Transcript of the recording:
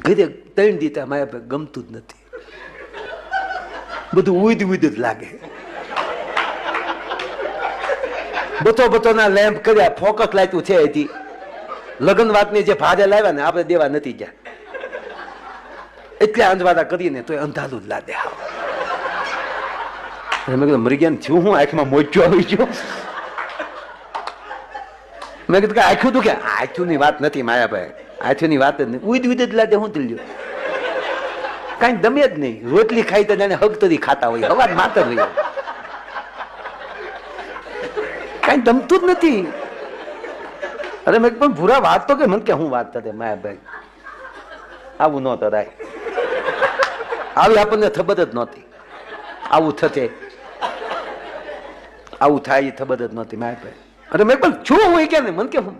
ઘરે 3 દીધા માયા ગમતું જ નથી, બધું ઉદ જ લાગે. બતો લેમ્પ કર્યા, ફોકસ લાઈટું છે હજી, લગ્ન વાતની જે ભારે લાવ્યા ને આપણે દેવા નથી ગયા, એટલે અંધવાડા કરીને તો અંધારું જ લાગે. મેં કીધું મરી ગયા છું હું, આંખમાં મોજો આવી ગયો. મેં કીધું કે આખું તું કે આખું ની વાત નથી માયાભાઈ, આખું ની વાત જ નહીં, ઉદ જ લાગે. હું થયું કઈ દમે જ નહીં, રોટલી ખાઈ તો જાણે હગ તરી ખાતા હોય, હવા માતર હોય, કઈ દમતું જ નથી. અરે મેં પણ ભૂરા વાત તો કે મને કે હું વાત થતે માયાભાઈ, આવું ન કરાય, આવી આપણને ખબર જ નહોતી આવું થશે, આવું થાય એ ખબર જ નહોતી માયાભાઈ. અરે મેં પણ છું હું કે મને કે હું